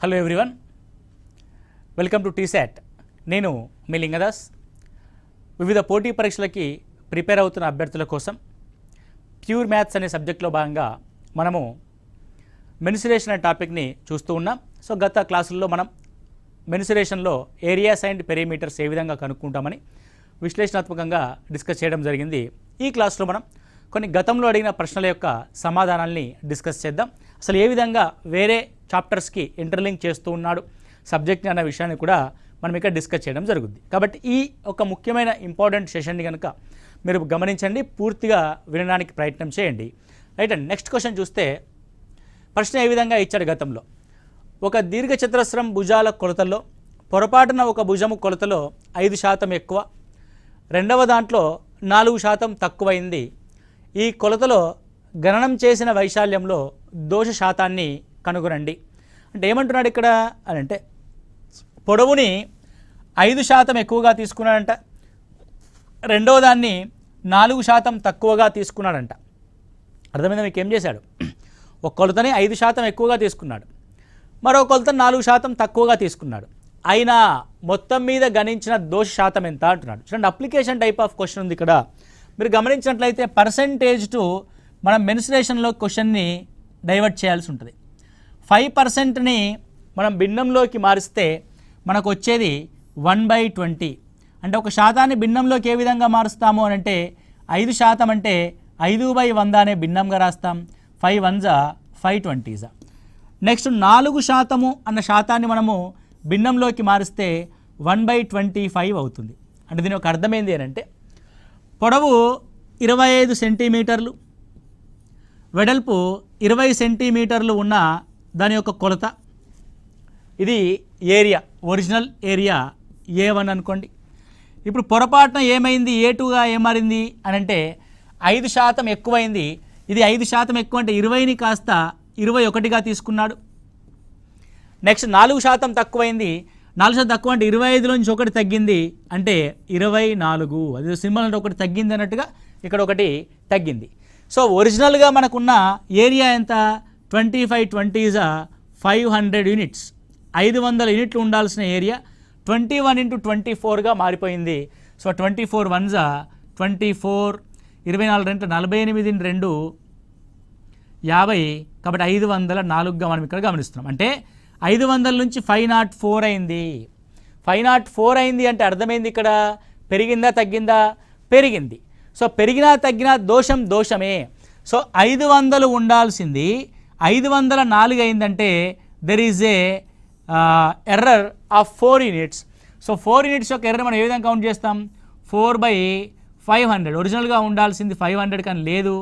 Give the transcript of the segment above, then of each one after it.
Hello everyone, welcome to T-SAT. నేను మీ లింగదాస్. వివిధ పోటీ పరీక్షలకి ప్రిపేర్ అవుతున్న అభ్యర్థుల కోసం ప్యూర్ మ్యాథ్స్ అనే సబ్జెక్ట్లో భాగంగా మనము మెన్సురేషన్ అనే టాపిక్ని చూస్తూ ఉన్నాం. సో గత క్లాసుల్లో మనం మెన్సురేషన్లో ఏరియాస్ అండ్ పెరిమీటర్స్ ఏ విధంగా కనుక్కుంటామని విశ్లేషణాత్మకంగా డిస్కస్ చేయడం జరిగింది. ఈ క్లాస్లో మనం కొన్ని గతంలో అడిగిన ప్రశ్నల యొక్క సమాధానాల్ని డిస్కస్ చేద్దాం. అసలు ఏ విధంగా వేరే చాప్టర్స్కి ఇంటర్లింక్ చేస్తూ ఉన్నాడు సబ్జెక్ట్ని అన్న విషయాన్ని కూడా మనం ఇక్కడ డిస్కస్ చేయడం జరుగుతుంది. కాబట్టి ఈ ఒక ముఖ్యమైన ఇంపార్టెంట్ సెషన్ని కనుక మీరు గమనించండి, పూర్తిగా వినడానికి ప్రయత్నం చేయండి. రైట్ అండి. నెక్స్ట్ క్వశ్చన్ చూస్తే ప్రశ్న ఏ విధంగా ఇచ్చాడు గతంలో. ఒక దీర్ఘచతురస్రం భుజాల కొలతల్లో పొరపాటున ఒక భుజము కొలతలో 5% ఎక్కువ, రెండవ దాంట్లో 4% తక్కువైంది. ఈ కొలతలో గణనం చేసిన వైశాల్యంలో దోష శాతాన్ని కనుగొనండి. అంటే ఏమంటున్నాడు ఇక్కడ అని అంటే, పొడవుని 5% ఎక్కువగా తీసుకున్నాడంట, రెండవ దాన్ని 4% తక్కువగా తీసుకున్నాడంట. అర్థమైందా? మీకు ఏం చేశాడు? ఒక కొలతని 5% ఎక్కువగా తీసుకున్నాడు, మరో కొలతని 4% తక్కువగా తీసుకున్నాడు. అయినా మొత్తం మీద గణించిన దోష శాతం ఎంత అంటున్నాడు. చూడండి, అప్లికేషన్ టైప్ ఆఫ్ క్వశ్చన్ ఉంది ఇక్కడ. మీరు గమనించినట్లయితే పర్సెంటేజ్ టు మనం మెన్సురేషన్లో క్వశ్చన్ని డైవర్ట్ చేయాల్సి ఉంటుంది. 5%ని మనం భిన్నంలోకి మారిస్తే మనకు వచ్చేది 1/20. అంటే ఒక శాతాన్ని భిన్నంలోకి ఏ విధంగా మారుస్తాము అని అంటే 5% అంటే 5/100 అనే భిన్నంగా రాస్తాం. 5 1s 5 20s. నెక్స్ట్ 4% అన్న శాతాన్ని మనము భిన్నంలోకి మారిస్తే 1/25 అవుతుంది. అంటే దీని ఒక అర్థమైంది అని అంటే, పొడవు 25 సెంటీమీటర్లు, వెడల్పు 20 సెంటీమీటర్లు ఉన్న దాని యొక్క కొలత. ఇది ఏరియా, ఒరిజినల్ ఏరియా A1 అనుకోండి. ఇప్పుడు పొరపాటున ఏమైంది, A2గా ఏమారింది అని అంటే 5% ఎక్కువైంది. ఇది 5% ఎక్కువ అంటే 20ని కాస్త 21గా తీసుకున్నాడు. నెక్స్ట్ 4% తక్కువైంది. 4% తక్కువ అంటే 25లోంచి ఒకటి తగ్గింది అంటే 24. అది సింబల్ అంటే ఒకటి తగ్గింది అన్నట్టుగా ఇక్కడ ఒకటి తగ్గింది. సో ఒరిజినల్గా మనకున్న ఏరియా ఎంత? 25 20s 500 యూనిట్స్. 500 యూనిట్లు ఉండాల్సిన ఏరియా 21 × 24గా మారిపోయింది. So 24 1s 24, 24 2 48 2 50. కాబట్టి 504గా మనం ఇక్కడ గమనిస్తున్నాం. అంటే 500 నుంచి 504 అయింది. 504 అయింది అంటే అర్థమైంది ఇక్కడ పెరిగిందా తగ్గిందా? పెరిగింది. సో పెరిగినా తగ్గినా దోషం దోషమే. సో 500 ఉండాల్సింది 504 అయిందంటే there is a error of 4 units. So 4 units యొక్క ఎర్రర్ మనం ఏ విధంగా కౌంట్ చేస్తాం? 4/500. ఒరిజినల్గా ఉండాల్సింది 500 కానీ లేదు,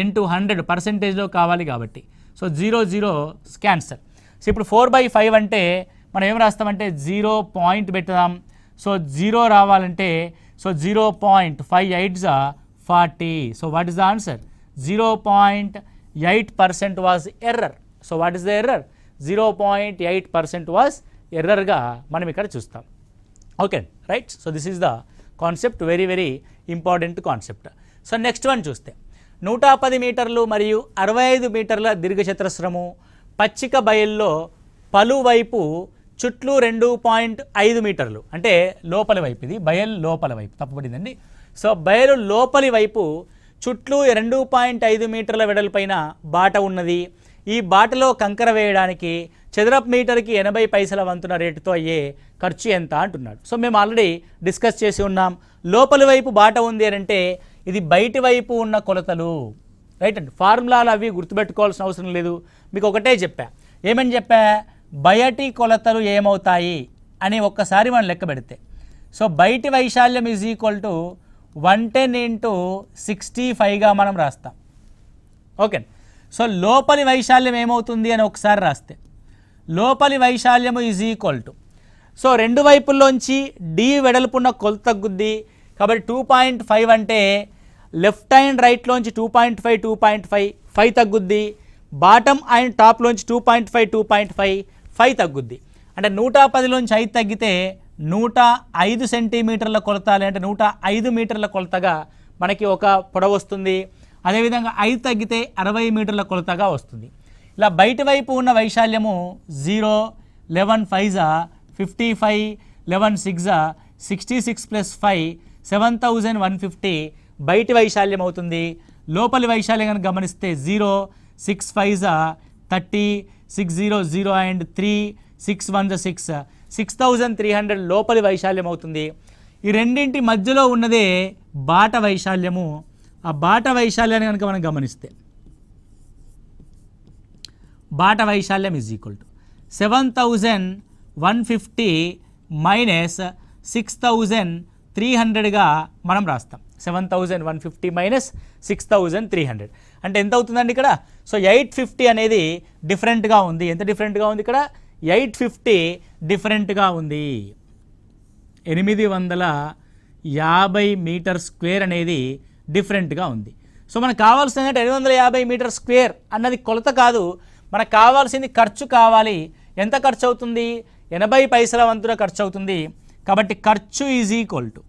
ఇంటూ 100 పర్సెంటేజ్లో కావాలి కాబట్టి. So 0 0 cancer. సో ఇప్పుడు 4/5 అంటే మనం ఏం రాస్తామంటే 0 పాయింట్ పెడతాం. సో 0 రావాలంటే so 0.58s 40. So what is the answer? 0.8% was error. So what is the error? 0.8% was ఎర్రర్గా మనం ఇక్కడ చూస్తాం. Okay right. So this is the concept, very very important concept. So next one చూస్తే 110 మీటర్లు మరియు 65 మీటర్ల దీర్ఘచతురస్రము పచ్చిక బయల్లో పలువైపు చుట్లు 2.5 మీటర్లు. అంటే లోపలి వైపు, ఇది బయలు లోపల వైపు, తప్పబడిందండి. సో బయలు లోపలి వైపు చుట్లు 2.5 మీటర్ల వెడల్పైన బాట ఉన్నది. ఈ బాటలో కంకర వేయడానికి చదరపు మీటర్కి 80 పైసల వంతున రేటుతో అయ్యే ఖర్చు ఎంత అంటున్నాడు. సో మేము ఆల్రెడీ డిస్కస్ చేసి ఉన్నాం. లోపలి వైపు బాట ఉంది అని అంటే ఇది బయటి వైపు ఉన్న కొలతలు. రైట్ అండి. ఫార్ములాలు అవి గుర్తుపెట్టుకోవాల్సిన అవసరం లేదు. మీకు ఒకటే చెప్పా. ఏమని చెప్పా? బయటి కొలతలు ఏమవుతాయి అని ఒక్కసారి మనం లెక్క పెడితే, సో బయటి వైశాల్యం ఈజ్ ఈక్వల్ టు 110 × 65గా మనం రాస్తాం. ఓకే. సో లోపలి వైశాల్యం ఏమవుతుంది అని ఒకసారి రాస్తే, లోపలి వైశాల్యము ఈజ్ ఈక్వల్ టు, సో రెండు వైపుల్లోంచి డి వెడల్పున్న కొలత తగ్గుద్ది. కాబట్టి 2.5 అంటే లెఫ్ట్ అండ్ రైట్లోంచి 2.5 2.5 5 తగ్గుద్ది. బాటమ్ అండ్ టాప్లోంచి 2.5 2.5 5 తగ్గుద్ది. అంటే 110లోంచి 5 తగ్గితే 105 సెంటీమీటర్ల కొలత, అంటే 105 మీటర్ల కొలతగా మనకి ఒక పొడవు వస్తుంది. అదేవిధంగా 5 తగ్గితే 60 మీటర్ల కొలతగా వస్తుంది. ఇలా బయట వైపు ఉన్న వైశాల్యము 0, 11 5 55, 11 6 66 ప్లస్ 5 7150 బయటి వైశాల్యం అవుతుంది. లోపలి వైశాల్యం కనుక గమనిస్తే 0 6 5 30 6 0 0 అండ్ 3 6 1 6 6300 లోపలి వైశాల్యం అవుతుంది. ఈ రెండింటి మధ్యలో ఉన్నదే బాట వైశాల్యము. ఆ బాట వైశాల్యాన్ని కనుక మనం గమనిస్తే బాట వైశాల్యం ఈజ్ ఈక్వల్ టు 7150 మైనస్ 6300గా మనం రాస్తాం. 7150 మైనస్ 6300 అంటే ఎంత అవుతుందండి ఇక్కడ? సో 850 అనేది డిఫరెంట్గా ఉంది. ఎంత డిఫరెంట్గా ఉంది ఇక్కడ? 850 డిఫరెంట్గా ఉంది. 850 మీటర్ స్క్వేర్ అనేది డిఫరెంట్గా ఉంది. సో మనకు కావాల్సింది 850 మీటర్ స్క్వేర్ అన్నది కొలత కాదు, మనకు కావాల్సింది ఖర్చు కావాలి. ఎంత ఖర్చు అవుతుంది? 80 పైసల వంతున ఖర్చు అవుతుంది. కాబట్టి ఖర్చు ఈజ్ ఈక్వల్ టు,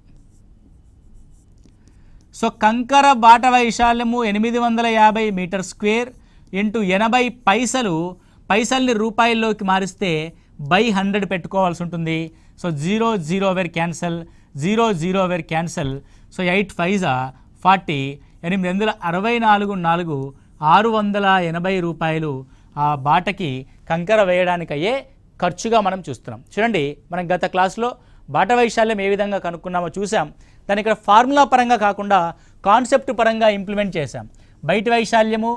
సో కంకర బాట వైశాల్యము 850 మీటర్ స్క్వేర్ ఇంటూ 80 పైసలు, పైసల్ని రూపాయల్లోకి మారిస్తే బై 100 పెట్టుకోవాల్సి ఉంటుంది. So 0 0 where cancel, 0 0 where cancel. So 8 5 40, 864 680 రూపాయలు ఆ బాటకి కంకర వేయడానికి అయ్యే ఖర్చుగా మనం చూస్తున్నాం. చూడండి, మనం గత క్లాస్లో బాట వైశాల్యం ఏ విధంగా కనుక్కున్నామో చూసాం. దాన్ని ఇక్కడ ఫార్ములా పరంగా కాకుండా కాన్సెప్ట్ పరంగా ఇంప్లిమెంట్ చేసాం. బయటి వైశాల్యము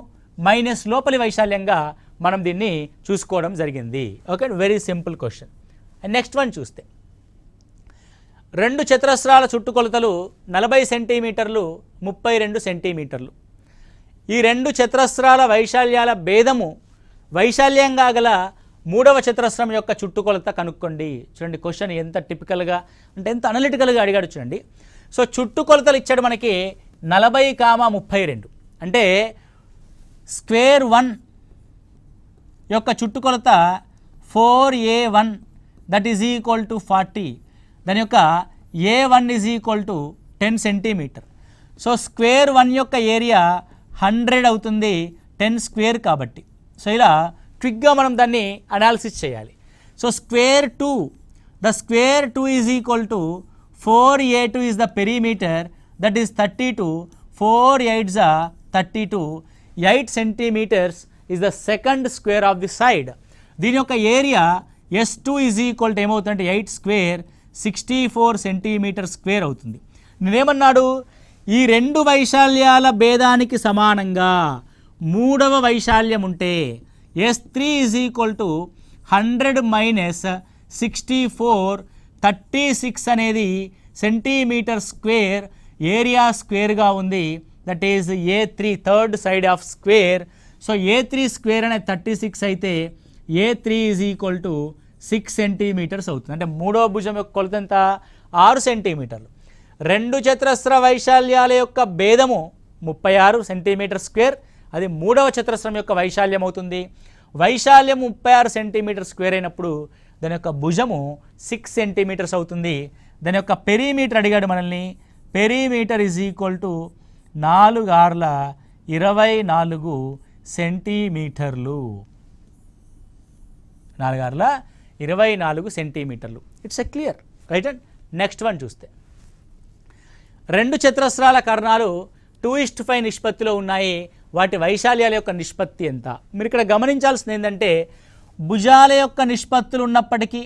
మైనస్ లోపలి వైశాల్యంగా మనం దీన్ని చూసుకోవడం జరిగింది. Okay, very simple question. Next one చూస్తే, 2 చతురస్రాల చుట్టుకొలతలు 40 సెంటీమీటర్లు 32 సెంటీమీటర్లు. ఈ 2 చతురస్రాల వైశాల్యాల భేదము వైశాల్యంగా గల 3వ చతురస్రం యొక్క చుట్టుకొలత కనుక్కోండి. చూడండి, క్వశ్చన్ ఎంత టిపికల్గా అంటే ఎంత అనలిటికల్గా అడిగాడు చూడండి. సో చుట్టుకొలతలు ఇచ్చాడు మనకి 40,32 అంటే స్క్వేర్ 1 యొక్క చుట్టుకొలత 4A1 that is equal to 40. దాని యొక్క A1 is equal to 10 centimeter. So square 1 యొక్క ఏరియా 100 అవుతుంది, 10 స్క్వేర్ కాబట్టి. సో ఇలా క్విక్గా మనం దాన్ని అనాలిసిస్ చేయాలి. So square 2, the square 2 is equal to 4A2 is the perimeter that is 32, 4 8s 32, 8 centimeters is the second square of the side. దీని యొక్క area S2 is equal to ఏమవుతుందంటే 8 స్క్వేర్ 64 సెంటీమీటర్ స్క్వేర్ అవుతుంది. నేనేమన్నాడు, ఈ 2 వైశాల్యాల భేదానికి సమానంగా 3వ వైశాల్యం ఉంటే S3 is equal to 100 minus 64, 36 అనేది సెంటీమీటర్ స్క్వేర్ ఏరియా స్క్వేర్గా ఉంది. That is A3 third side of square. So A3 square అనేది 36 అయితే A3 is equal to 6 centimetres అవుతుంది. అంటే 3వ భుజం యొక్క కొలత ఎంత? 6 సెంటీమీటర్లు. 2 చతురస్ర వైశాల్యాల యొక్క భేదము 36 సెంటీమీటర్ స్క్వేర్, అది 3వ చతురస్రం యొక్క వైశాల్యం అవుతుంది. వైశాల్యం 36 సెంటీమీటర్ స్క్వేర్ అయినప్పుడు దాని యొక్క భుజము 6 సెంటీమీటర్స్ అవుతుంది. దాని యొక్క పెరిమీటర్ అడిగాడు మనల్ని. పెరిమీటర్ ఈజ్ ఈక్వల్ టు 4 6 24 సెంటీమీటర్లు. 4 6 24 సెంటీమీటర్లు. It's a clear right. And next one చూస్తే, 2 చతురస్రాల కర్ణాలు 2:5 నిష్పత్తిలో ఉన్నాయి. వాటి వైశాల్యాల యొక్క నిష్పత్తి ఎంత? మీరు ఇక్కడ గమనించాల్సింది ఏంటంటే, భుజాల యొక్క నిష్పత్తులు ఉన్నప్పటికీ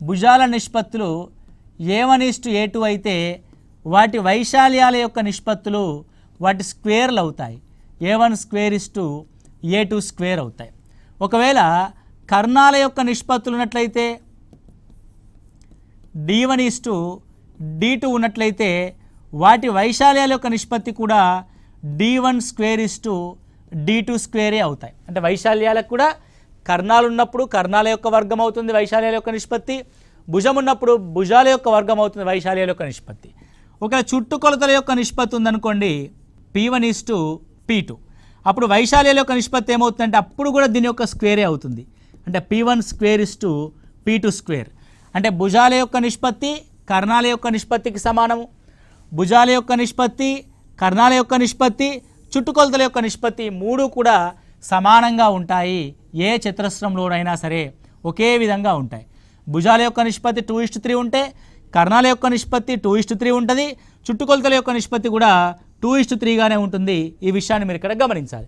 భుజాల నిష్పత్తులు A1:A2 అయితే వాటి వైశాల్యాల యొక్క నిష్పత్తులు వాటి స్క్వేర్లు అవుతాయి. A1 స్క్వేర్ A2 స్క్వేర్ అవుతాయి. ఒకవేళ కర్ణాల యొక్క నిష్పత్తులు ఉన్నట్లయితే D1:D2 ఉన్నట్లయితే వాటి వైశాల్యాల యొక్క నిష్పత్తి కూడా D1 స్క్వేర్ D2 స్క్వేరే అవుతాయి. అంటే వైశాల్యాలకు కూడా కర్ణాలు ఉన్నప్పుడు కర్ణాల యొక్క వర్గం అవుతుంది వైశాల్యాల యొక్క నిష్పత్తి, భుజం ఉన్నప్పుడు భుజాల యొక్క వర్గం అవుతుంది వైశాల్యాల యొక్క నిష్పత్తి. ఒకవేళ చుట్టుకొలతల యొక్క నిష్పత్తి ఉందనుకోండి P1:P2, అప్పుడు వైశాల్యాల యొక్క నిష్పత్తి ఏమవుతుందంటే అప్పుడు కూడా దీని యొక్క స్క్వేరే అవుతుంది. అంటే P1 స్క్వేర్ P2 స్క్వేర్. అంటే భుజాల యొక్క నిష్పత్తి కర్ణాల యొక్క నిష్పత్తికి సమానము. భుజాల యొక్క నిష్పత్తి, కర్ణాల యొక్క నిష్పత్తి, చుట్టుకొలతల యొక్క నిష్పత్తి 3 కూడా సమానంగా ఉంటాయి. ఏ చతురస్రంలోనైనా సరే ఒకే విధంగా ఉంటాయి. భుజాల యొక్క నిష్పత్తి 2:3 ఉంటే కర్ణాల యొక్క నిష్పత్తి 2:3 ఉంటుంది. చుట్టుకొలతల యొక్క నిష్పత్తి కూడా 2:3గానే ఉంటుంది. ఈ విషయాన్ని మీరు ఇక్కడ గమనించాలి.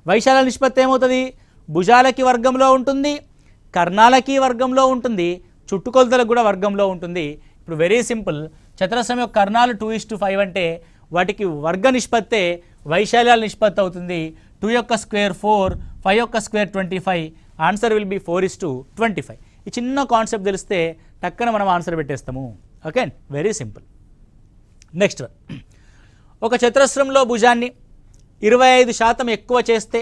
వైశాల్యాల నిష్పత్తి ఏమవుతుంది? భుజాలకి వర్గంలో ఉంటుంది, కర్ణాలకి వర్గంలో ఉంటుంది, చుట్టుకొలతలకు కూడా వర్గంలో ఉంటుంది. ఇప్పుడు వెరీ సింపుల్, చతురస్రం యొక్క కర్ణాలు 2:5 అంటే వాటికి వర్గ నిష్పత్తే వైశాల్యాల నిష్పత్తి అవుతుంది. 2 యొక్క స్క్వేర్ 4, 5 యొక్క స్క్వేర్ 25. Answer will be 4:25. ఈ చిన్న కాన్సెప్ట్ తెలిస్తే టక్కన మనం ఆన్సర్ పెట్టేస్తాము. Okay, very simple. Next one, ఒక చతురస్రంలో భుజాన్ని 25% ఎక్కువ చేస్తే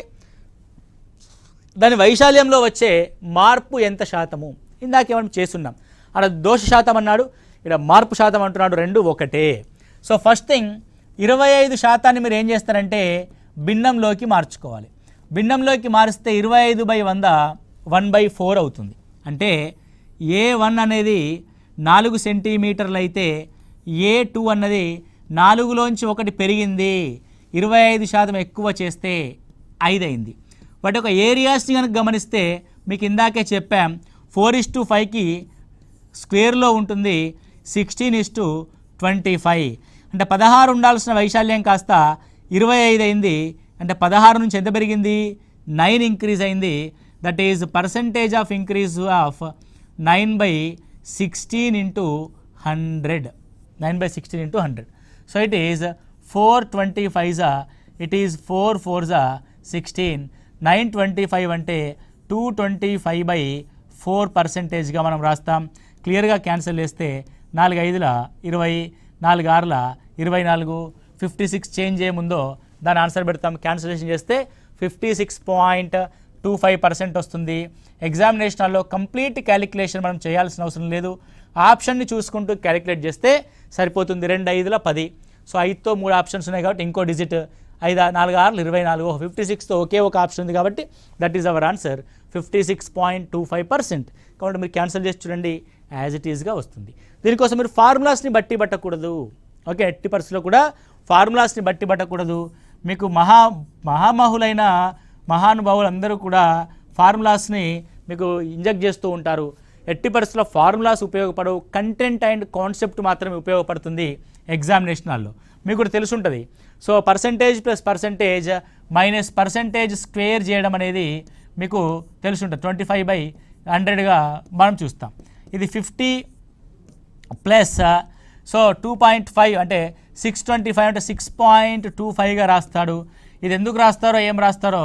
దాని వైశాల్యంలో వచ్చే మార్పు ఎంత శాతము? ఇందాకేమన్నా చేస్తున్నాం, అక్కడ దోష శాతం అన్నాడు, ఇక్కడ మార్పు శాతం అంటున్నాడు, రెండు ఒకటే. సో ఫస్ట్ థింగ్ 25% మీరు ఏం చేస్తారంటే భిన్నంలోకి మార్చుకోవాలి. భిన్నంలోకి మారిస్తే 25/100 1/4 అవుతుంది. అంటే A1 అనేది 4 సెంటీమీటర్లు అయితే A2 అన్నది 4లోంచి 1 పెరిగింది, 25% ఎక్కువ చేస్తే 5 అయింది. వాటి యొక్క ఏరియాస్ని కనుక గమనిస్తే మీకు ఇందాకే చెప్పాం, 4:5కి స్క్వేర్లో ఉంటుంది 16:25. అంటే 16 ఉండాల్సిన వైశాల్యం కాస్త 25 అయింది. అంటే 16 నుంచి ఎంత పెరిగింది? 9 ఇంక్రీజ్ అయింది. That is percentage of increase of 9/16 into 100. 9/16 into 100. So it is 425 it is 4 4s 16. 925 అంటే 225/4%గా మనం రాస్తాం. క్లియర్గా క్యాన్సిల్ చేస్తే 4 5ల 20, 4 6ల 24, 56 చేంజ్ ఏముందో దాని ఆన్సర్ పెడతాం. క్యాన్సిలేషన్ చేస్తే 56.25% వస్తుంది. ఎగ్జామినేషన్లో కంప్లీట్ క్యాలిక్యులేషన్ మనం చేయాల్సిన అవసరం లేదు, ఆప్షన్ని చూసుకుంటూ క్యాలిక్యులేట్ చేస్తే సరిపోతుంది. 2 5ల 10. సో 5తో 3 ఆప్షన్స్ ఉన్నాయి కాబట్టి ఇంకో డిజిట్ 5 4 6 24, 56తో ఒకే ఒక ఆప్షన్ ఉంది కాబట్టి దట్ ఈజ్ అవర్ ఆన్సర్ 56.25%. కాబట్టి మీరు క్యాన్సిల్ చేసి చూడండి, యాజ్ ఇట్ ఈజ్గా వస్తుంది. దీనికోసం మీరు ఫార్ములాస్ని బట్టి పట్టకూడదు. ఓకే, ఎట్టి పరిస్థితుల్లో కూడా ఫార్ములాస్ని బట్టి పట్టకూడదు. మీకు మహామహులైన మహానుభావులు అందరూ కూడా ఫార్ములాస్ని మీకు ఇంజెక్ట్ చేస్తూ ఉంటారు. ఎట్టి పరిస్థితుల్లో ఫార్ములాస్ ఉపయోగపడవు, కంటెంట్ అండ్ కాన్సెప్ట్ మాత్రమే ఉపయోగపడుతుంది ఎగ్జామినేషన్లో. మీకు కూడా తెలుసుంటుంది. So percentage plus percentage minus percentage square చేయడం అనేది మీకు తెలుసుంటుంది. 25/100గా మనం చూస్తాం. ఇది 50 ప్లస్ సో 2.5 అంటే 625 అంటే 6.25గా రాస్తాడు. ఇది ఎందుకు రాస్తారో ఏం రాస్తారో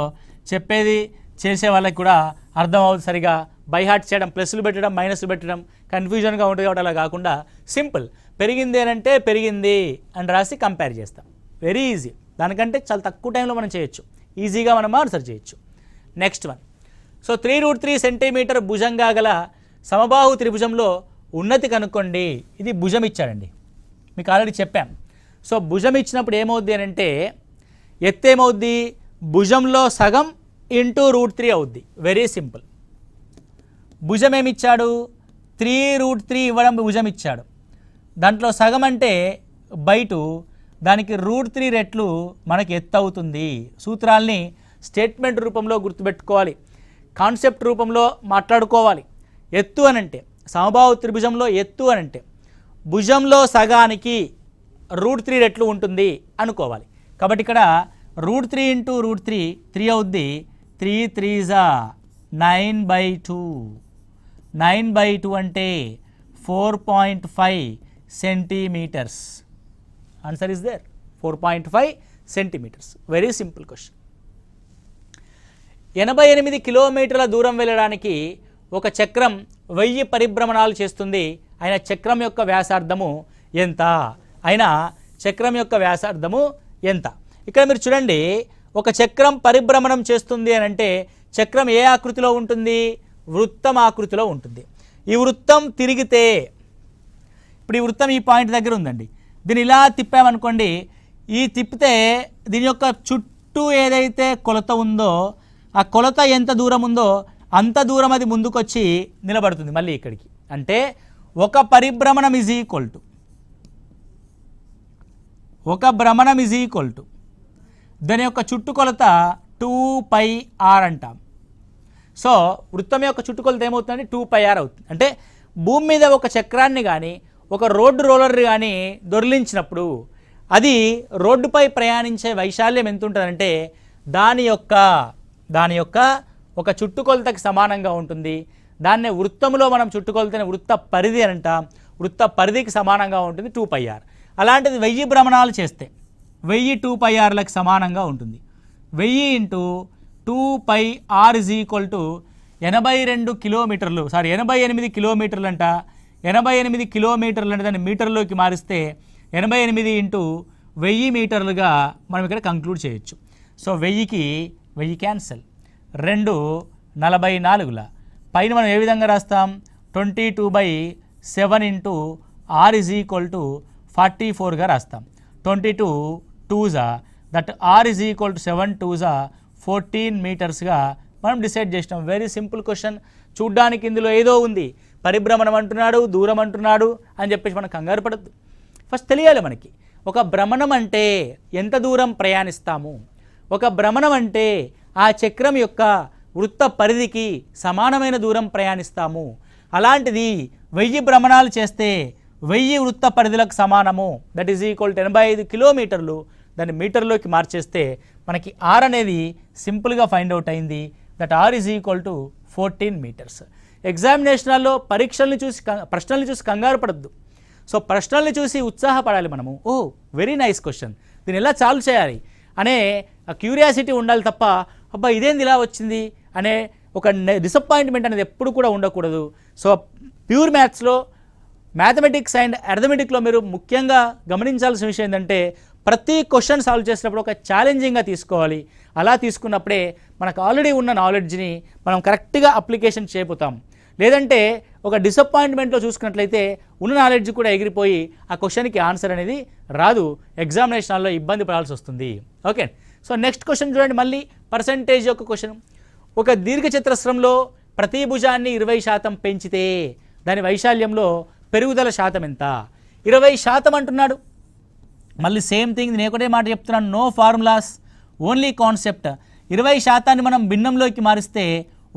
చెప్పేది చేసే వాళ్ళకి కూడా అర్థం అవుతుంది సరిగా. బై హార్ట్ చేయడం, ప్లస్లు పెట్టడం మైనస్లు పెట్టడం కన్ఫ్యూజన్గా ఉంటుంది కాబట్టి అలా కాకుండా సింపుల్, పెరిగింది అని అంటే పెరిగింది అని రాసి కంపేర్ చేస్తాం. వెరీ ఈజీ, దానికంటే చాలా తక్కువ టైంలో మనం చేయొచ్చు, ఈజీగా మనం ఆన్సర్ చేయొచ్చు. నెక్స్ట్ వన్, సో 3√3 సెంటీమీటర్ భుజంగా గల సమబాహు త్రిభుజంలో ఉన్నతి కనుక్కోండి. ఇది భుజం ఇచ్చాడండి, మీకు ఆల్రెడీ చెప్పాం. సో భుజం ఇచ్చినప్పుడు ఏమవుద్ది అని అంటే ఎత్తు ఏమవుద్ది? భుజంలో సగం ఇంటూ √3 అవుద్ది. Very simple. భుజం ఏమిచ్చాడు? 3√3 ఇవ్వడం భుజం ఇచ్చాడు. దాంట్లో సగం అంటే బయట, దానికి √3 రెట్లు మనకి ఎత్తు అవుతుంది. సూత్రాల్ని స్టేట్మెంట్ రూపంలో గుర్తుపెట్టుకోవాలి, కాన్సెప్ట్ రూపంలో మాట్లాడుకోవాలి. ఎత్తు అనంటే సమబాహు త్రిభుజంలో ఎత్తు అనంటే భుజంలో సగానికి √3 రెట్లు ఉంటుంది అనుకోవాలి. కాబట్టి ఇక్కడ √3 ఇంటూ √3 3 అవుద్ది. 3 3s 9/2. 9/2 అంటే 4.5 centimeters. Answer is there, 4.5 centimeters. Very simple question. 88 కిలోమీటర్ల దూరం వెళ్ళడానికి ఒక చక్రం 1000 పరిభ్రమణాలు చేస్తుంది. అయిన చక్రం యొక్క వ్యాసార్థము ఎంత? ఎంత? ఇక్కడ మీరు చూడండి, ఒక చక్రం పరిభ్రమణం చేస్తుంది అని అంటే చక్రం ఏ ఆకృతిలో ఉంటుంది? వృత్తం ఆకృతిలో ఉంటుంది. ఈ వృత్తం తిరిగితే, ఇప్పుడు ఈ వృత్తం ఈ పాయింట్ దగ్గర ఉందండి, దీన్ని ఇలా తిప్పామనుకోండి, ఈ తిప్పితే దీని యొక్క చుట్టూ ఏదైతే కొలత ఉందో ఆ కొలత ఎంత దూరం ఉందో అంత దూరం అది ముందుకొచ్చి నిలబడుతుంది మళ్ళీ ఇక్కడికి. అంటే ఒక పరిభ్రమణం ఈజ్ ఈక్వల్ టు దాని యొక్క చుట్టుకొలత 2πr అంటాం. సో వృత్తం యొక్క చుట్టుకొలత ఏమవుతుందంటే 2πr అవుతుంది. అంటే భూమి మీద ఒక చక్రాన్ని కానీ ఒక రోడ్డు రోలర్ కానీ దొర్లించినప్పుడు అది రోడ్డుపై ప్రయాణించే వైశాల్యం ఎంత ఉంటుందంటే దాని యొక్క ఒక చుట్టుకొలతకి సమానంగా ఉంటుంది. దాన్నే వృత్తంలో మనం చుట్టుకొలతని వృత్త పరిధి అని అంటాం. వృత్త పరిధికి సమానంగా ఉంటుంది 2πr. అలాంటిది 1000 భ్రమణాలు చేస్తే 1000 2πrలకు సమానంగా ఉంటుంది. 1000 into 2πr is equal to 82 కిలోమీటర్లు, 88 కిలోమీటర్లు అంట. 88 కిలోమీటర్లు అంటే దాన్ని మీటర్లోకి మారిస్తే 88 ఇంటూ 1000 మీటర్లుగా మనం ఇక్కడ కంక్లూడ్ చేయొచ్చు. సో 1000కి 1000 క్యాన్సల్, 2 44ల పైన మనం ఏ విధంగా రాస్తాం 22/7 into r is equal to 44గా రాస్తాం. 22 2s that r is equal to 7 2s 14 మీటర్స్గా మనం డిసైడ్ చేసినాం. Very simple question. చూడ్డానికి ఇందులో ఏదో ఉంది, పరిభ్రమణం అంటున్నాడు, దూరం అంటున్నాడు అని చెప్పేసి మనం కంగారు పడద్దు. ఫస్ట్ తెలియాలి మనకి ఒక భ్రమణం అంటే ఎంత దూరం ప్రయాణిస్తాము, ఒక భ్రమణం అంటే ఆ చక్రం యొక్క వృత్త పరిధికి సమానమైన దూరం ప్రయాణిస్తాము. అలాంటిది 1000 భ్రమణాలు చేస్తే 1000 వృత్త పరిధులకు సమానము, దట్ ఈజ్ ఈక్వల్ టు 85 కిలోమీటర్లు. దాన్ని మీటర్లోకి మార్చేస్తే మనకి r అనేది సింపుల్గా ఫైండ్ అవుట్ అయింది. That r is equal to 14 meters. ఎగ్జామినేషన్లో ప్రశ్నల్ని చూసి కంగారు పడద్దు. సో ప్రశ్నల్ని చూసి ఉత్సాహపడాలి మనము. ఓ వెరీ నైస్ క్వశ్చన్, దీన్ని ఎలా సాల్వ్ చేయాలి అనే క్యూరియాసిటీ ఉండాలి తప్ప అబ్బా ఇదేంది ఇలా వచ్చింది అనే ఒక డిసప్పాయింట్మెంట్ అనేది ఎప్పుడు కూడా ఉండకూడదు. సో ప్యూర్ మ్యాథ్స్లో, మ్యాథమెటిక్స్ అండ్ అర్థమెటిక్లో మీరు ముఖ్యంగా గమనించాల్సిన విషయం ఏంటంటే ప్రతి క్వశ్చన్ సాల్వ్ చేసినప్పుడు ఒక ఛాలెంజింగ్గా తీసుకోవాలి. అలా తీసుకున్నప్పుడే మనకు ఆల్రెడీ ఉన్న నాలెడ్జ్ని మనం కరెక్ట్గా అప్లికేషన్ చేయబోతాం. లేదంటే ఒక డిసప్పాయింట్మెంట్లో చూసుకున్నట్లయితే ఉన్న నాలెడ్జ్ కూడా ఎగిరిపోయి ఆ క్వశ్చన్కి ఆన్సర్ అనేది రాదు, ఎగ్జామినేషన్లో ఇబ్బంది పడాల్సి వస్తుంది. ఓకే, సో నెక్స్ట్ క్వశ్చన్ చూడండి. మళ్ళీ పర్సంటేజ్ యొక్క క్వశ్చన్. ఒక దీర్ఘచతురస్రంలో ప్రతి భుజాన్ని 20% పెంచితే దాని వైశాల్యంలో పెరుగుదల శాతం ఎంత? 20% అంటున్నాడు. మళ్ళీ సేమ్ థింగ్, నేను ఒకటే మాట చెప్తున్నాను, నో ఫార్ములాస్, ఓన్లీ కాన్సెప్ట్. 20% మనం భిన్నంలోకి మారిస్తే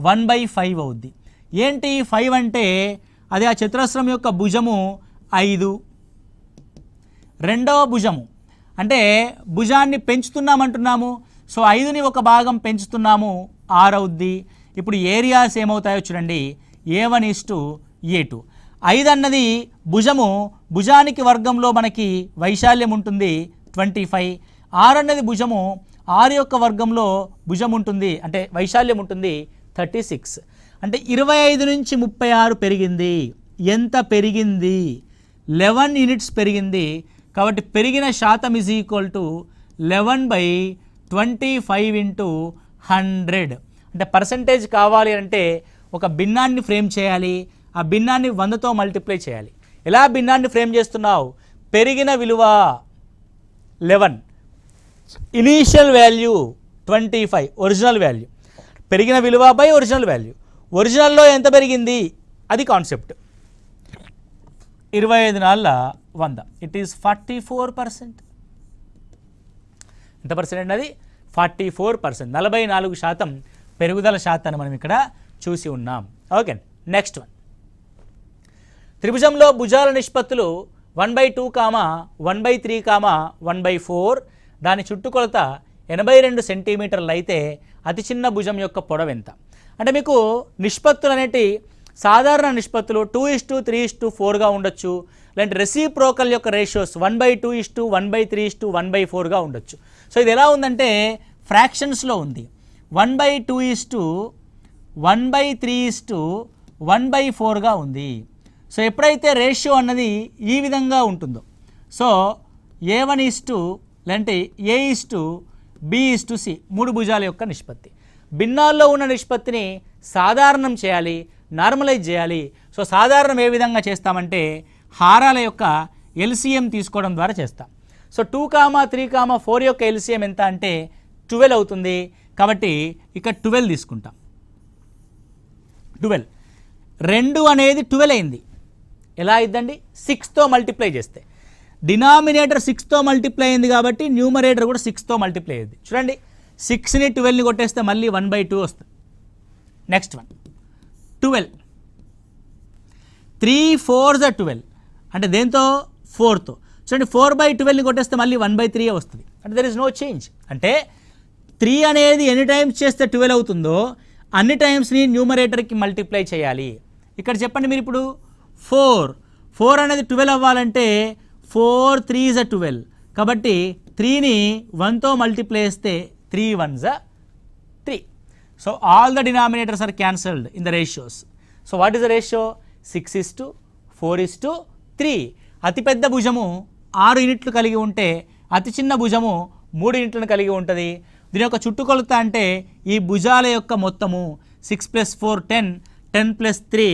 1/5 అవుద్ది. ఏంటి 5 అంటే అది ఆ చతురస్రం యొక్క భుజము 5, రెండవ భుజము అంటే భుజాన్ని పెంచుతున్నామంటున్నాము. సో 5ని ఒక భాగం పెంచుతున్నాము, 6 అవుద్ది. ఇప్పుడు ఏరియాస్ ఏమవుతాయో చూడండి, A1:A2. 5 అన్నది భుజానికి వర్గంలో మనకి వైశాల్యం ఉంటుంది 25. 6 అన్నది భుజము, 6 యొక్క వర్గంలో భుజం ఉంటుంది అంటే వైశాల్యం ఉంటుంది 36. అంటే 25 నుంచి 36 పెరిగింది. ఎంత పెరిగింది? 11 యూనిట్స్ పెరిగింది. కాబట్టి పెరిగిన శాతం ఈజ్ ఈక్వల్ టు 11/25 ఇంటూ 100. అంటే పర్సంటేజ్ కావాలి అంటే ఒక భిన్నాన్ని ఫ్రేమ్ చేయాలి, ఆ భిన్నాన్ని 100తో మల్టిప్లై చేయాలి. ఎలా భిన్నాన్ని ఫ్రేమ్ చేస్తున్నావు? పెరిగిన విలువ 11, ఇనీషియల్ వాల్యూ 25, ఒరిజినల్ వాల్యూ. పెరిగిన విలువ బై ఒరిజినల్ వాల్యూ. ఒరిజినల్లో ఎంత పెరిగింది అది కాన్సెప్ట్. 25 నాళ్ళ 100, ఇట్ ఈస్ 44%. ఎంత పర్సెంట్ అండి అది? 44%, 44% పెరుగుదల శాతాన్ని మనం ఇక్కడ చూసి ఉన్నాం. Okay, next one. త్రిభుజంలో భుజాల నిష్పత్తులు 1/2, 1/3, 1/4. దాని చుట్టుకొలత 82 సెంటీమీటర్లు అయితే అతి చిన్న భుజం యొక్క పొడవు ఎంత? అంటే మీకు నిష్పత్తులు అనేటి సాధారణ నిష్పత్తులు 2:3:4గా ఉండొచ్చు, లేదంటే రెసిప్రోకల్ యొక్క రేషియోస్ 1/2:1, 1/3:1, 1/4గా ఉండొచ్చు. సో ఇది ఎలా ఉందంటే ఫ్రాక్షన్స్లో ఉంది. 1/2:1, 1/3:1, 1/4గా ఉంది. సో ఎప్పుడైతే రేషియో అన్నది ఈ విధంగా ఉంటుందో, సో A1:, లేదంటే A:, B:, C 3 భుజాల యొక్క నిష్పత్తి. భిన్నాల్లో ఉన్న నిష్పత్తిని సాధారణం చేయాలి, నార్మలైజ్ చేయాలి. సో సాధారణం ఏ విధంగా చేస్తామంటే హారాల యొక్క LCM తీసుకోవడం ద్వారా చేస్తాం. సో 2, 3, 4 యొక్క LCM ఎంత అంటే 12 అవుతుంది. కాబట్టి ఇక్కడ 12 తీసుకుంటాం. 12, 2 అనేది 12 అయింది. ఎలా అయిద్దండి? 6తో మల్టిప్లై చేస్తే. డినామినేటర్ 6తో మల్టిప్లై అయింది కాబట్టి న్యూమరేటర్ కూడా 6తో మల్టిప్లై అయింది. చూడండి, 6ని 12ని కొట్టేస్తే మళ్ళీ 1/2 వస్తుంది. నెక్స్ట్ వన్ 12, 3 4s 12 అంటే దేంతో 4తో. చూడండి 4/12ని కొట్టేస్తే మళ్ళీ 1/3 వస్తుంది. అంటే దెర్ ఇస్ నో చేంజ్. అంటే 3 అనేది ఎన్ని టైమ్స్ చేస్తే 12 అవుతుందో అన్ని టైమ్స్ని న్యూమరేటర్కి మల్టిప్లై చేయాలి. ఇక్కడ చెప్పండి మీరు ఇప్పుడు 4 అనేది 12 అవ్వాలంటే 4 3s 12 కాబట్టి 3ని 1తో మల్టిప్లై చేస్తే 3 1s 3. So all the denominators are cancelled in the ratios. So what is the ratio? 6:4:3. అతిపెద్ద భుజము 6 యూనిట్లు కలిగి ఉంటే అతి చిన్న భుజము 3 యూనిట్లను కలిగి ఉంటుంది. దీని యొక్క చుట్టుకొలత అంటే ఈ భుజాల యొక్క మొత్తము 6 + 4 10, 10 + 3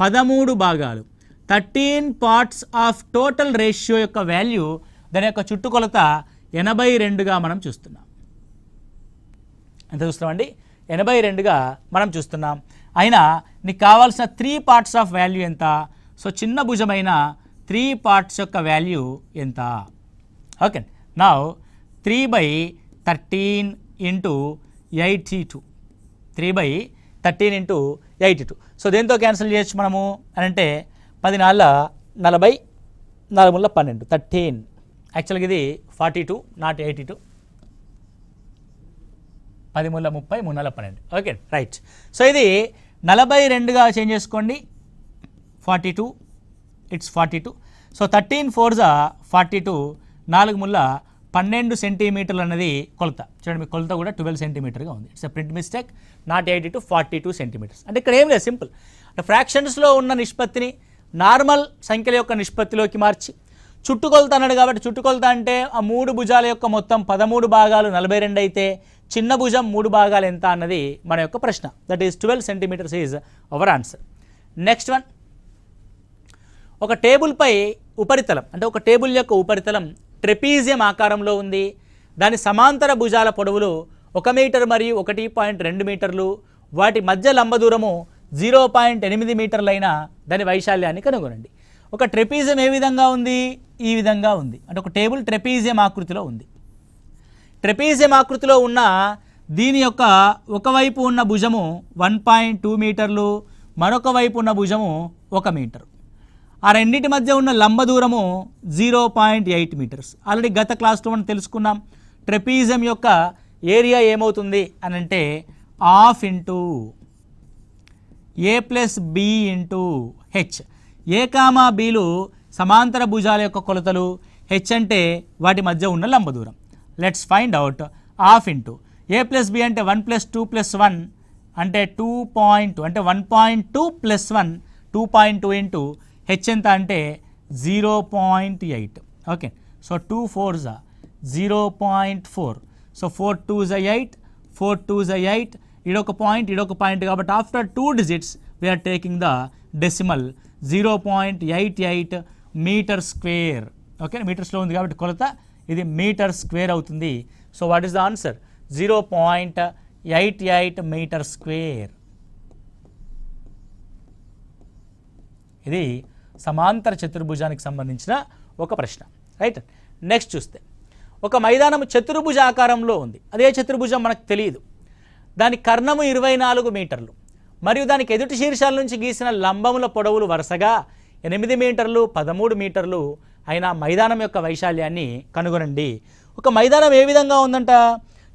13 భాగాలు. 13 పార్ట్స్ ఆఫ్ టోటల్ రేషియో యొక్క వాల్యూ దాని యొక్క చుట్టుకొలత 82గా మనం చూస్తున్నాం. ఎంత చూస్తున్నామండి? 82గా మనం చూస్తున్నాం. అయినా నీకు కావాల్సిన 3 పార్ట్స్ ఆఫ్ వాల్యూ ఎంత? సో చిన్న భుజమైన 3 పార్ట్స్ యొక్క వాల్యూ ఎంత? Okay, now 3/13 × 82. 3/13 × 82. సో దేంతో క్యాన్సిల్ చేయొచ్చు మనము అని అంటే 10 4 40, 4 3 12, 13. యాక్చువల్గా ఇది 42 నాట్ 82. 10 3 30, 3 4 12. Okay right. సో ఇది 42గా చేంజ్ చేసుకోండి. 42 ఇట్స్ 42. సో 13 4s 42, 4 3 12 సెంటీమీటర్లు అనేది కొలత. చూడండి మీ కొలత కూడా 12 సెంటీమీటర్గా ఉంది. It's a print mistake, not 82, 42 centimeters. అంటే ఇక్కడ ఏం లేదు, సింపుల్. అంటే ఫ్రాక్షన్స్లో ఉన్న నిష్పత్తిని నార్మల్ సంఖ్యల యొక్క నిష్పత్తిలోకి మార్చి చుట్టుకొలత అన్నాడు కాబట్టి చుట్టుకొలత అంటే ఆ 3 భుజాల యొక్క మొత్తం 13 భాగాలు 42 అయితే చిన్న భుజం 3 భాగాలు ఎంత అన్నది మన యొక్క ప్రశ్న. That is 12 centimeters is our answer. Next one, ఒక టేబుల్పై ఉపరితలం అంటే ఒక టేబుల్ యొక్క ఉపరితలం ట్రెపీజియం ఆకారంలో ఉంది. దాని సమాంతర భుజాల పొడవులు 1 మీటర్ మరియు 1.2 మీటర్లు. వాటి మధ్య లంబ దూరము 0.8 మీటర్లైన దాని వైశాల్యాన్ని కనుగొనండి. ఒక ట్రెపీజియం ఏ విధంగా ఉంది? ఈ విధంగా ఉంది. అంటే ఒక టేబుల్ ట్రెపీజియం ఆకృతిలో ఉంది. ట్రెపీజియం ఆకృతిలో ఉన్న దీని యొక్క ఒకవైపు ఉన్న భుజము 1.2 మీటర్లు, మరొక వైపు ఉన్న భుజము 1 మీటరు. ఆ రెండింటి మధ్య ఉన్న లంబ దూరము 0.8 మీటర్స్. ఆల్రెడీ గత క్లాస్లో మనం తెలుసుకున్నాం. ట్రెపీజియం యొక్క ఏరియా ఏమవుతుంది అని అంటే ½ into A + B into H. A, Bలు సమాంతర భుజాల యొక్క కొలతలు, H అంటే వాటి మధ్య ఉన్న లంబ దూరం. Let's find out. ½ into A + B అంటే 1 + 2 + 1 అంటే 2.2 అంటే 1.2 + 1 2.2 ఇంటూ H ఎంత అంటే 0.8. Okay, so 2 4s 0.4. So 4 2s 8, 4 2s 8. ఇడొక పాయింట్ కాబట్టి after 2 digits we are taking the decimal 0.88 metre square. Okay, మీటర్స్లో ఉంది కాబట్టి కొలత ఇది మీటర్ స్క్వేర్ అవుతుంది. So what is the answer? 0.88 metre square. ఇది సమాంతర చతుర్భుజానికి సంబంధించిన ఒక ప్రశ్న. రైట్, నెక్స్ట్ చూస్తే ఒక మైదానం చతుర్భుజ ఆకారంలో ఉంది. అదే చతుర్భుజం మనకు తెలియదు. దాని కర్ణము 24 మీటర్లు మరియు దానికి ఎదుటి శీర్షాల నుంచి గీసిన లంబముల పొడవులు వరుసగా 8 మీటర్లు 13 మీటర్లు అయిన మైదానం యొక్క వైశాల్యాన్ని కనుగొనండి. ఒక మైదానం ఏ విధంగా ఉందంట?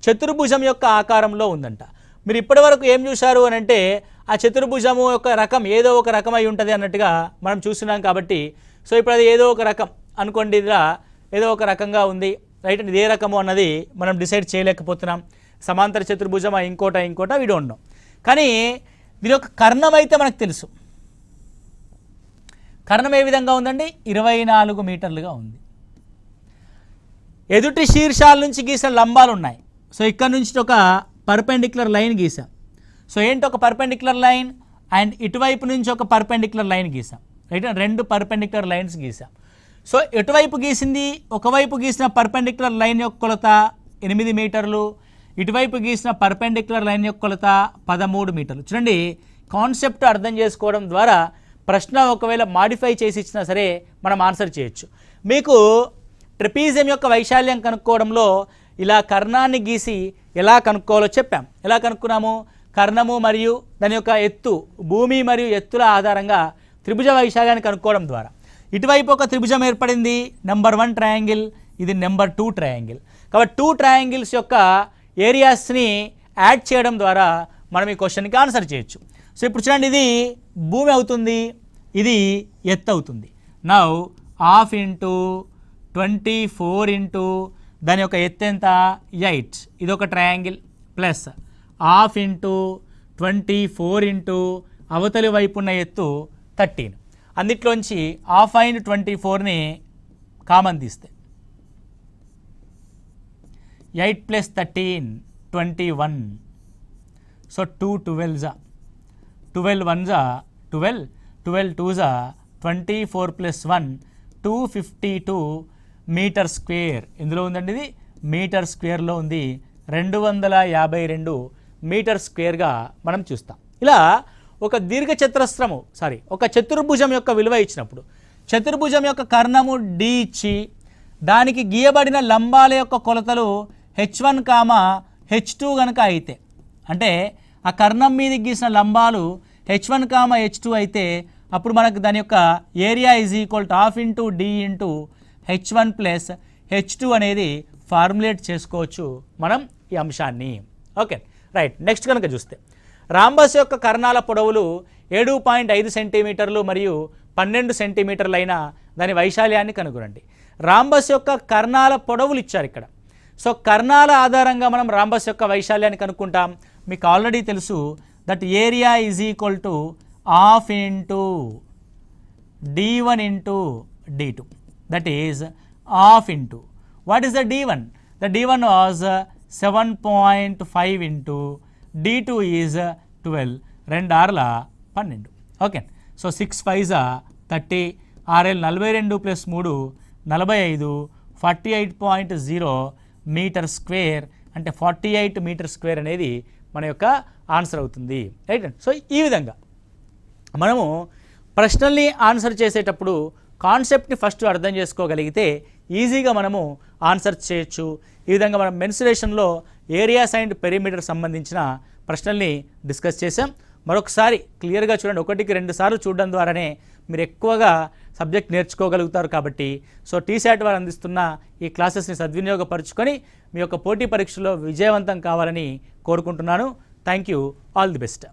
చతుర్భుజం యొక్క ఆకారంలో ఉందంట. మీరు ఇప్పటి వరకు ఏం చూశారు అని అంటే ఆ చతుర్భుజము యొక్క రకం ఏదో ఒక రకం అయి ఉంటుంది అన్నట్టుగా మనం చూస్తున్నాం కాబట్టి, సో ఇప్పుడు అది ఏదో ఒక రకం అనుకోండి, ఇలా ఏదో ఒక రకంగా ఉంది. రైట్, ఇది ఏ రకము అన్నది మనం డిసైడ్ చేయలేకపోతున్నాం. సమాంతర చతుర్భుజమా ఇంకోట వీ డోంట్ నో. కానీ దీని యొక్క కర్ణం అయితే మనకు తెలుసు. కర్ణం ఏ విధంగా ఉందండి? 24 మీటర్లుగా ఉంది. ఎదుటి శీర్షాల నుంచి గీసిన లంబాలు ఉన్నాయి. సో ఇక్కడ నుంచి ఒక పర్పెండిక్యులర్ లైన్ గీసాం. సో ఏంటి ఒక పర్పెండిక్యులర్ లైన్ అండ్ ఇటువైపు నుంచి ఒక పర్పెండిక్యులర్ లైన్ గీసాం. రైట్, 2 పర్పెండిక్యులర్ లైన్స్ గీసాం. సో ఎటువైపు గీసింది? ఒకవైపు గీసిన పర్పెండిక్యులర్ లైన్ యొక్క కొలత 8 మీటర్లు, ఇటువైపు గీసిన పర్పెండిక్యులర్ లైన్ యొక్క కొలత 13 మీటర్లు. చూడండి, కాన్సెప్ట్ అర్థం చేసుకోవడం ద్వారా ప్రశ్న ఒకవేళ మాడిఫై చేసి ఇచ్చినా సరే మనం ఆన్సర్ చేయొచ్చు. మీకు ట్రెపీజియం యొక్క వైశాల్యం కనుక్కోవడంలో ఇలా కర్ణాన్ని గీసి ఎలా కనుక్కోవాలో చెప్పాం. ఎలా కనుక్కున్నాము? కర్ణము మరియు దాని యొక్క ఎత్తు, భూమి మరియు ఎత్తుల ఆధారంగా త్రిభుజ వైశాల్యాన్ని కనుక్కోవడం ద్వారా ఇటువైపు ఒక త్రిభుజం ఏర్పడింది, నెంబర్ 1 ట్రయాంగిల్, ఇది నెంబర్ 2 ట్రయాంగిల్. కాబట్టి 2 ట్రయాంగిల్స్ యొక్క ఏరియాస్ని యాడ్ చేయడం ద్వారా మనం ఈ క్వశ్చన్కి ఆన్సర్ చేయొచ్చు. సో ఇప్పుడు చూడండి, ఇది భూమి అవుతుంది, ఇది ఎత్తు అవుతుంది. నౌ హాఫ్ ఇంటూ 24 ఇంటూ దాని యొక్క ఎత్తు ఎంత? 8. ఇది ఒక triangle plus half into 24 into అవతలి వైపు ఉన్న ఎత్తు 13. అన్నిట్లోంచి హాఫ్ అండ్ 24ని కామన్ తీస్తే 8 + 13 21. So 2 12s 12 1s 12 12 2s 24 + 1 252 metre square. ఇందులో ఉందండి, ఇది మీటర్ స్క్వేర్లో ఉంది. 252 మీటర్ స్క్వేర్గా మనం చూస్తాం. ఇలా ఒక ఒక చతుర్భుజం యొక్క విలువ ఇచ్చినప్పుడు చతుర్భుజం యొక్క కర్ణము D ఇచ్చి దానికి గీయబడిన లంబాల యొక్క కొలతలు H1, H2 కనుక అయితే, అంటే ఆ కర్ణం మీద గీసిన లంబాలు H1, H2 అయితే అప్పుడు మనకు దాని యొక్క area half into D into H1 + H2 అనేది ఫార్ములేట్ చేసుకోవచ్చు మనం ఈ అంశాన్ని. Okay right. నెక్స్ట్ కనుక చూస్తే రాంబస్ యొక్క కర్ణాల పొడవులు 7.5 సెంటీమీటర్లు మరియు 12 సెంటీమీటర్లు అయిన దాని వైశాల్యాన్ని కనుగొనండి. రాంబస్ యొక్క కర్ణాల పొడవులు ఇచ్చారు ఇక్కడ. సో కర్ణాల ఆధారంగా మనం రాంబస్ యొక్క వైశాల్యాన్ని కనుక్కుంటాం. మీకు ఆల్రెడీ తెలుసు that area half into D1 into D2, that is half into what is the D1? The D1 was 7.5 into D2 is 12, 2 6 12. Okay. So 6 5s 30, 6 42 + 3 45, 48.0 meter square, అంటే 48 మీటర్ స్క్వేర్ అనేది మన యొక్క ఆన్సర్ అవుతుంది. Right. So ఈ విధంగా మనము ప్రశ్నల్ని answer చేసేటప్పుడు కాన్సెప్ట్ని ఫస్ట్ అర్థం చేసుకోగలిగితే ఈజీగా మనము ఆన్సర్ చేయొచ్చు. ఈ విధంగా మనం మెన్సురేషన్లో ఏరియాస్ అండ్ పెరిమీటర్ సంబంధించిన ప్రశ్నల్ని డిస్కస్ చేసాం. మరొకసారి క్లియర్గా చూడండి, 1కి 2 సార్లు చూడడం ద్వారానే మీరు ఎక్కువగా సబ్జెక్ట్ నేర్చుకోగలుగుతారు. కాబట్టి సో TSAT వారు అందిస్తున్న ఈ క్లాసెస్ని సద్వినియోగపరుచుకొని మీ యొక్క పోటీ పరీక్షలో విజయవంతం కావాలని కోరుకుంటున్నాను. Thank you. All the best.